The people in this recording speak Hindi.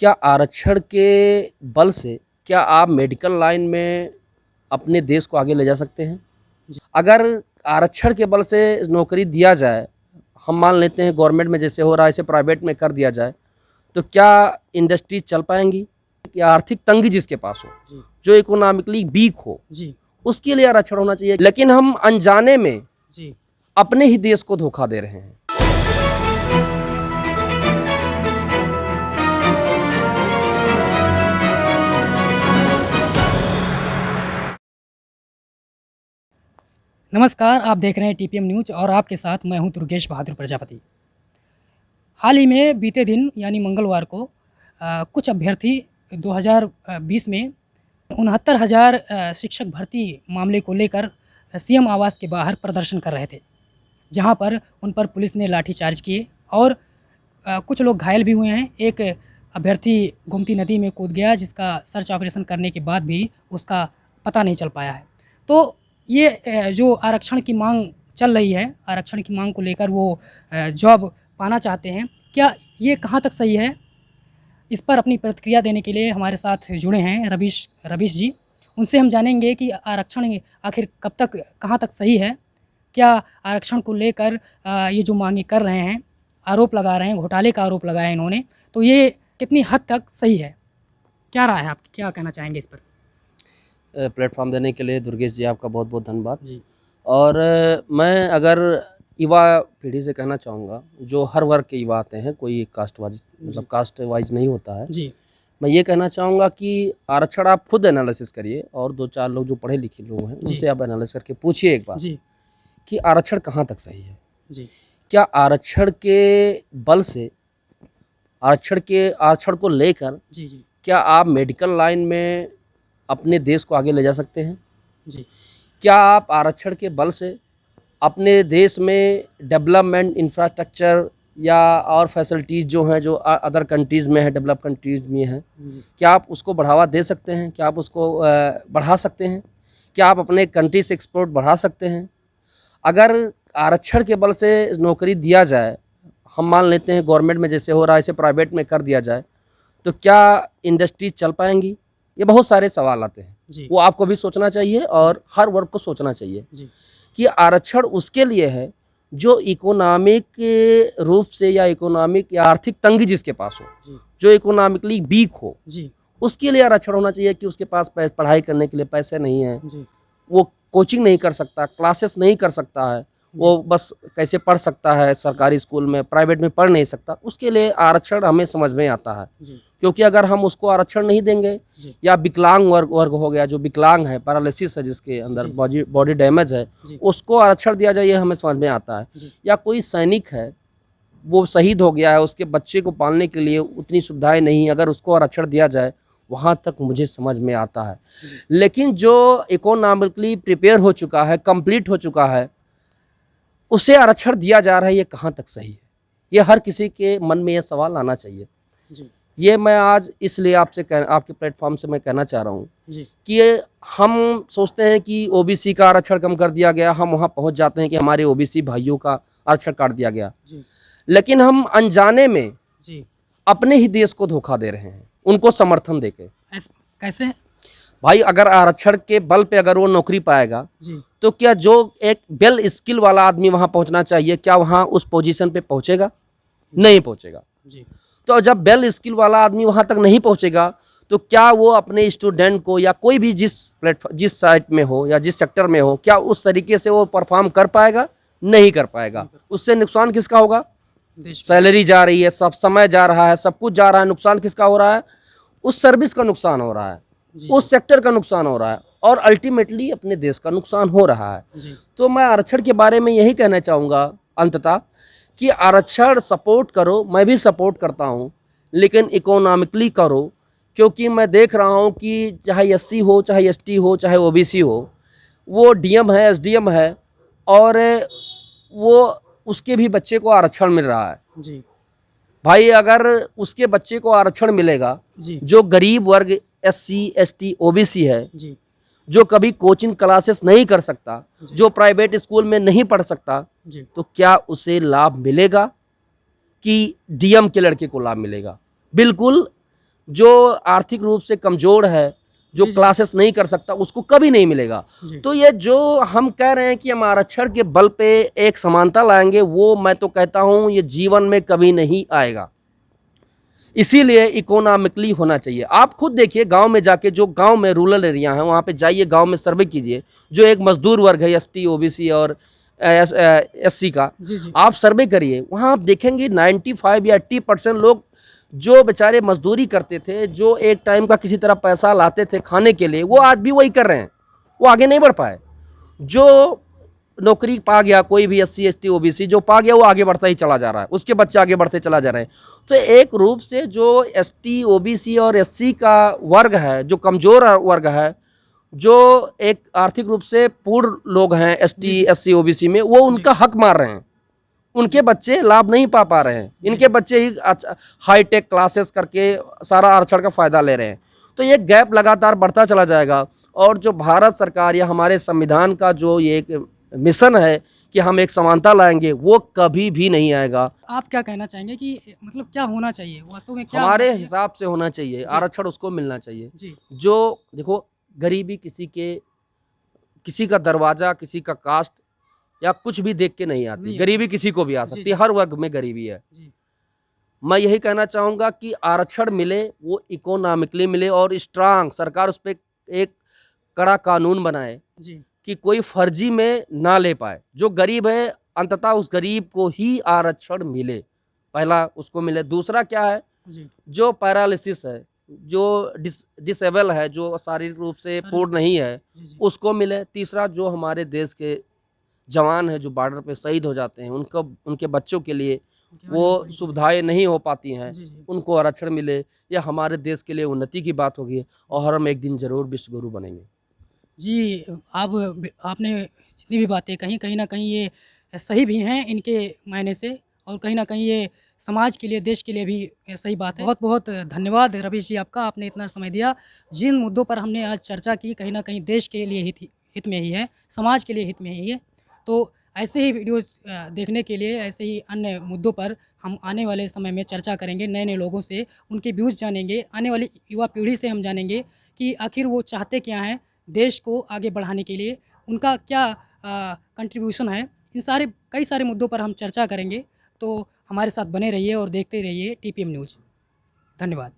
क्या आरक्षण के बल से क्या आप मेडिकल लाइन में अपने देश को आगे ले जा सकते हैं? अगर आरक्षण के बल से नौकरी दिया जाए, हम मान लेते हैं गवर्नमेंट में जैसे हो रहा है ऐसे प्राइवेट में कर दिया जाए, तो क्या इंडस्ट्री चल पाएंगी? कि आर्थिक तंगी जिसके पास हो, जो इकोनॉमिकली वीक हो, उसके लिए आरक्षण होना चाहिए। लेकिन हम अनजाने में अपने ही देश को धोखा दे रहे हैं। नमस्कार, आप देख रहे हैं टीपीएम न्यूज़ और आपके साथ मैं हूं दुर्गेश बहादुर प्रजापति। हाल ही में बीते दिन यानी मंगलवार को कुछ अभ्यर्थी 2020 में 69,000 शिक्षक भर्ती मामले को लेकर सीएम आवास के बाहर प्रदर्शन कर रहे थे, जहां पर उन पर पुलिस ने लाठीचार्ज किए और कुछ लोग घायल भी हुए हैं। एक अभ्यर्थी गोमती नदी में कूद गया, जिसका सर्च ऑपरेशन करने के बाद भी उसका पता नहीं चल पाया है। तो ये जो आरक्षण की मांग चल रही है, आरक्षण की मांग को लेकर वो जॉब पाना चाहते हैं, क्या ये कहाँ तक सही है? इस पर अपनी प्रतिक्रिया देने के लिए हमारे साथ जुड़े हैं रवीश जी। उनसे हम जानेंगे कि आरक्षण आखिर कब तक, कहाँ तक सही है। क्या आरक्षण को लेकर ये जो मांगे कर रहे हैं, आरोप लगा रहे हैं, घोटाले का आरोप लगाया इन्होंने, तो ये कितनी हद तक सही है? क्या राय है, आप क्या कहना चाहेंगे इस पर? प्लेटफॉर्म देने के लिए दुर्गेश जी आपका बहुत बहुत धन्यवाद जी। और मैं अगर युवा पीढ़ी से कहना चाहूँगा, जो हर वर्ग के युवा आते हैं, कोई कास्ट वाइज मतलब कास्ट वाइज नहीं होता है जी। मैं ये कहना चाहूँगा कि आरक्षण आप खुद एनालिसिस करिए और दो चार लोग जो पढ़े लिखे लोग हैं उनसे आप एनालिसिस करके पूछिए एक बार जी। कि आरक्षण कहाँ तक सही है। जी। क्या आरक्षण के बल से आरक्षण को लेकर जी। जी। क्या आप मेडिकल लाइन में अपने देश को आगे ले जा सकते हैं? जी। क्या आप आरक्षण के बल से अपने देश में डेवलपमेंट इंफ्रास्ट्रक्चर या और फैसिलिटीज़ जो हैं, जो अदर कंट्रीज़ में है, डेवलप कंट्रीज़ में हैं, क्या आप उसको बढ़ावा दे सकते हैं? क्या आप उसको बढ़ा सकते हैं? क्या आप अपने कंट्री से एक्सपोर्ट बढ़ा सकते हैं? अगर आरक्षण के बल से नौकरी दिया जाए, हम मान लेते हैं गवर्नमेंट में जैसे हो रहा है ऐसे प्राइवेट में कर दिया जाए, तो क्या इंडस्ट्री चल पाएंगी? ये बहुत सारे सवाल आते हैं। वो आपको भी सोचना चाहिए और हर वर्ग को सोचना चाहिए कि आरक्षण उसके लिए है जो इकोनॉमिक रूप से या इकोनॉमिक या आर्थिक तंगी जिसके पास हो, जो इकोनॉमिकली वीक हो, उसके लिए आरक्षण होना चाहिए। कि उसके पास पढ़ाई करने के लिए पैसे नहीं है, वो कोचिंग नहीं कर सकता, क्लासेस नहीं कर सकता है, वो बस कैसे पढ़ सकता है सरकारी स्कूल में, प्राइवेट में पढ़ नहीं सकता, उसके लिए आरक्षण हमें समझ में आता है। क्योंकि अगर हम उसको आरक्षण नहीं देंगे, या विकलांग वर्ग हो गया, जो विकलांग है, पैरालिसिस है, जिसके अंदर बॉडी डैमेज है, उसको आरक्षण दिया जाए, ये हमें समझ में आता है। या कोई सैनिक है, वो शहीद हो गया है, उसके बच्चे को पालने के लिए उतनी सुविधाएं नहीं, अगर उसको आरक्षण दिया जाए, वहाँ तक मुझे समझ में आता है। लेकिन जो इकोनॉमिकली प्रिपेयर हो चुका है, कंप्लीट हो चुका है, उसे आरक्षण दिया जा रहा है, ये कहाँ तक सही है? ये हर किसी के मन में ये सवाल आना चाहिए। ये मैं आज इसलिए आपके प्लेटफॉर्म से मैं कहना चाह रहा हूँ कि हम सोचते हैं कि ओबीसी का आरक्षण कम कर दिया गया, हम वहाँ पहुँच जाते हैं कि हमारे ओबीसी भाइयों का आरक्षण काट दिया गया, लेकिन हम अनजाने में अपने ही देश को धोखा दे रहे हैं, उनको समर्थन देके। कैसे भाई? अगर आरक्षण के बल पे अगर वो नौकरी पाएगा, तो क्या जो एक वेल स्किल वाला आदमी वहां पहुंचना चाहिए, क्या वहां उस पोजीशन पे पहुंचेगा? नहीं पहुंचेगा। तो जब वेल स्किल वाला आदमी वहां तक नहीं पहुंचेगा, तो क्या वो अपने स्टूडेंट को या कोई भी जिस साइट में हो या जिस सेक्टर में हो, क्या उस तरीके से वो परफॉर्म कर पाएगा? नहीं कर पाएगा। उससे नुकसान किसका होगा? सैलरी जा रही है, सब समय जा रहा है, सब कुछ जा रहा है, नुकसान किसका हो रहा है? उस सर्विस का नुकसान हो रहा है, उस सेक्टर का नुकसान हो रहा है, और अल्टीमेटली अपने देश का नुकसान हो रहा है। तो मैं आरक्षण के बारे में यही कहना चाहूँगा अंततः कि आरक्षण सपोर्ट करो, मैं भी सपोर्ट करता हूँ, लेकिन इकोनॉमिकली करो। क्योंकि मैं देख रहा हूँ कि चाहे एससी हो, चाहे एसटी हो, चाहे ओबीसी हो, वो डीएम है, एसडीएम है, और वो उसके भी बच्चे को आरक्षण मिल रहा है। भाई, अगर उसके बच्चे को आरक्षण मिलेगा, जो गरीब वर्ग एससी, एसटी, ओबीसी है, जो कभी कोचिंग क्लासेस नहीं कर सकता, जो प्राइवेट स्कूल में नहीं पढ़ सकता, तो क्या उसे लाभ मिलेगा कि डीएम के लड़के को लाभ मिलेगा? बिल्कुल जो आर्थिक रूप से कमज़ोर है, जो क्लासेस नहीं कर सकता, उसको कभी नहीं मिलेगा। तो ये जो हम कह रहे हैं कि हम आरक्षण के बल पे एक समानता लाएंगे, वो मैं तो कहता हूँ ये जीवन में कभी नहीं आएगा। इसीलिए इकोनॉमिकली होना चाहिए। आप खुद देखिए गांव में जाके, जो गांव में रूरल एरिया है वहाँ पे जाइए, गांव में सर्वे कीजिए, जो एक मजदूर वर्ग है एसटी ओबीसी और एससी का, आप सर्वे करिए, वहाँ आप देखेंगे 95 या 80% लोग जो बेचारे मजदूरी करते थे, जो एक टाइम का किसी तरह पैसा लाते थे खाने के लिए, वो आज भी वही कर रहे हैं, वो आगे नहीं बढ़ पाए। जो नौकरी पा गया, कोई भी एससी एसटी ओबीसी जो पा गया, वो आगे बढ़ता ही चला जा रहा है, उसके बच्चे आगे बढ़ते चला जा रहे हैं। तो एक रूप से जो एसटी ओबीसी और एससी का वर्ग है, जो कमज़ोर वर्ग है, जो एक आर्थिक रूप से पूर्ण लोग हैं एसटी एससी ओबीसी में, वो उनका हक मार रहे हैं, उनके बच्चे लाभ नहीं पा रहे हैं, इनके बच्चे ही हाईटेक क्लासेस करके सारा आरक्षण का फ़ायदा ले रहे हैं। तो ये गैप लगातार बढ़ता चला जाएगा, और जो भारत सरकार या हमारे संविधान का जो ये एक मिशन है कि हम एक समानता लाएंगे, वो कभी भी नहीं आएगा। आप क्या कहना चाहेंगे कि मतलब क्या होना चाहिए वास्तव में, क्या हमारे हिसाब से होना चाहिए, आरक्षण उसको मिलना चाहिए जो, देखो, गरीबी किसी का दरवाजा, किसी का कास्ट या कुछ भी देख के नहीं आती, गरीबी किसी को भी आ सकती है, हर वर्ग में गरीबी है। मैं यही कहना चाहूँगा कि आरक्षण मिले, वो इकोनॉमिकली मिले, और स्ट्रांग सरकार उस पर एक कड़ा कानून बनाए कि कोई फर्जी में ना ले पाए। जो गरीब है अंततः उस गरीब को ही आरक्षण मिले, पहला उसको मिले। दूसरा क्या है, जो पैरालिसिस है, जो डिसेबल है, जो शारीरिक रूप से पूर्ण नहीं है, उसको मिले। तीसरा, जो हमारे देश के जवान हैं जो बॉर्डर पे शहीद हो जाते हैं, उनको, उनके बच्चों के लिए वो सुविधाएं नहीं हो पाती हैं, उनको आरक्षण मिले। यह हमारे देश के लिए उन्नति की बात होगी, और हम एक दिन जरूर विश्व गुरु बनेंगे। जी, आपने जितनी भी बातें कहीं, कहीं न कहीं ये सही भी हैं इनके मायने से, और कहीं न कहीं ये समाज के लिए, देश के लिए भी सही बात है। बहुत-बहुत धन्यवाद रवीश जी आपका, आपने इतना समय दिया। जिन मुद्दों पर हमने आज चर्चा की, कहीं न कहीं देश के लिए हित में ही है, समाज के लिए हित में ही है। तो ऐसे ही वीडियोज़ देखने के लिए, ऐसे ही अन्य मुद्दों पर हम आने वाले समय में चर्चा करेंगे, नए-नए लोगों से उनके व्यूज़ जानेंगे, आने वाली युवा पीढ़ी से हम जानेंगे कि आखिर वो चाहते क्या हैं देश को आगे बढ़ाने के लिए, उनका क्या कंट्रीब्यूशन है। इन कई सारे मुद्दों पर हम चर्चा करेंगे, तो हमारे साथ बने रहिए और देखते रहिए टीपीएम न्यूज़। धन्यवाद।